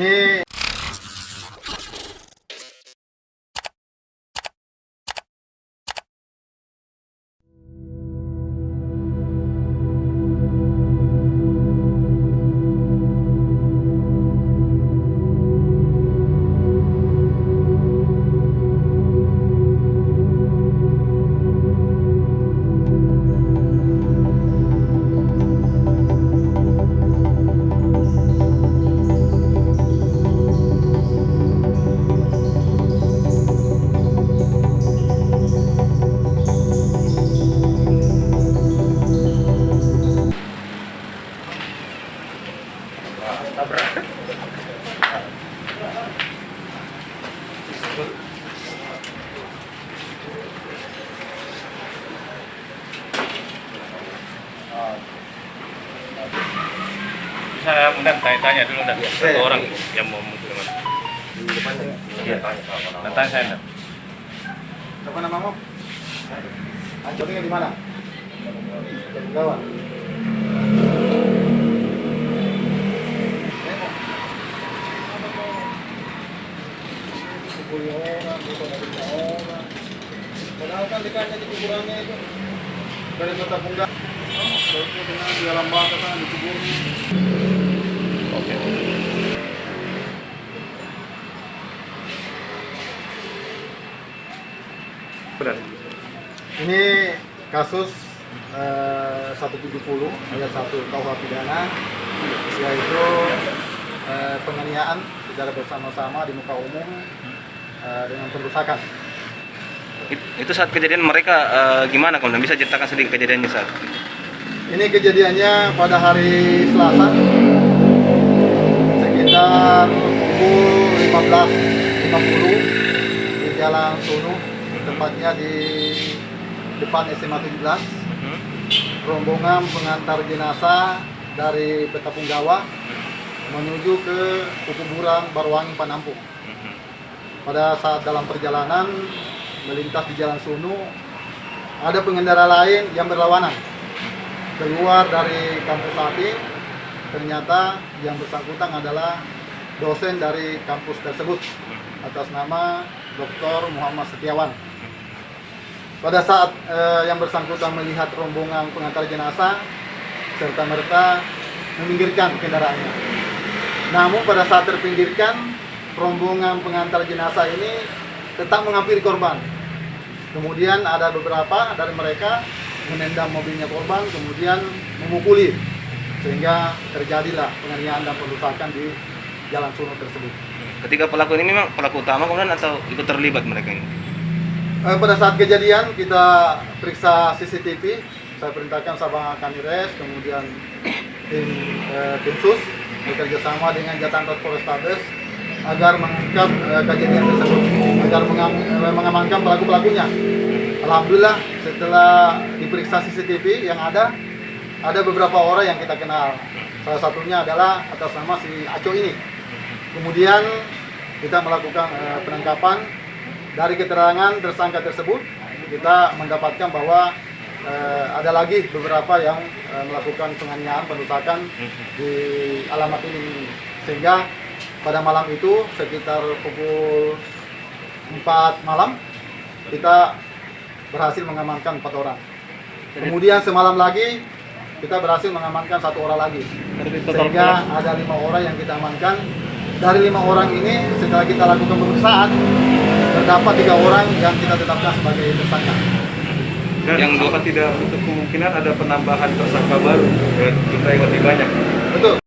Ini Saya mungkin tanya-tanya dulu dan satu orang yang mau menggunakan. di depannya. Iya. Tanya saya enggak. Siapa namamu? Anjornya di mana? Kawan. Padahal kan dikasih di kuburannya itu dari kota Punggah. Terusnya dengan di alam bawah sana dikubur. Oke. Benar. Ini kasus 170 ayat 1 KUH pidana, yaitu penganiayaan secara bersama-sama di muka umum dengan perusakan. Itu saat kejadian mereka gimana komandan? Bisa ceritakan sedikit kejadiannya saat? Ini kejadiannya pada hari Selasa sekitar pukul 15.50 di Jalan Sunu, tepatnya di depan SMA 17. Rombongan pengantar jenazah dari Betapunggawa menuju ke kuburan Baruwangi Panampung. Pada saat dalam perjalanan melintas di Jalan Sunu, ada pengendara lain yang berlawanan keluar dari kampus Sati. Ternyata yang bersangkutan adalah dosen dari kampus tersebut atas nama Dr. Muhammad Setiawan. Pada saat yang bersangkutan melihat rombongan pengantar jenazah, serta merta meminggirkan kendaraannya. Namun pada saat terpinggirkan, rombongan pengantar jenazah ini tetap menghampiri korban. Kemudian ada beberapa dari mereka menendang mobilnya korban, kemudian memukuli, sehingga terjadilah penganiayaan dan perusakan di Jalan Sunu tersebut. Ketika pelaku ini memang pelaku utama komandan atau ikut terlibat mereka ini? Pada saat kejadian kita periksa CCTV, saya perintahkan Sabang Kanires, kemudian tim sus bekerja sama dengan Jatanras Polrestabes agar mengungkap kejadian tersebut, agar mengamankan pelaku-pelakunya. Alhamdulillah setelah diperiksa CCTV yang ada beberapa orang yang kita kenal. Salah satunya adalah atas nama si Aco ini. Kemudian kita melakukan penangkapan. Dari keterangan tersangka tersebut, kita mendapatkan bahwa ada lagi beberapa yang melakukan penganiayaan, perusakan di alamat ini. Sehingga pada malam itu sekitar pukul 4 malam kita berhasil mengamankan 4 orang. Kemudian semalam lagi kita berhasil mengamankan 1 orang lagi. Sehingga ada 5 orang yang kita amankan. Dari 5 orang ini setelah kita lakukan pemeriksaan, terdapat 3 orang yang kita tetapkan sebagai tersangka. Dan Yang apa tidak untuk kemungkinan ada penambahan tersangka baru dengan jumlah yang lebih banyak? Betul.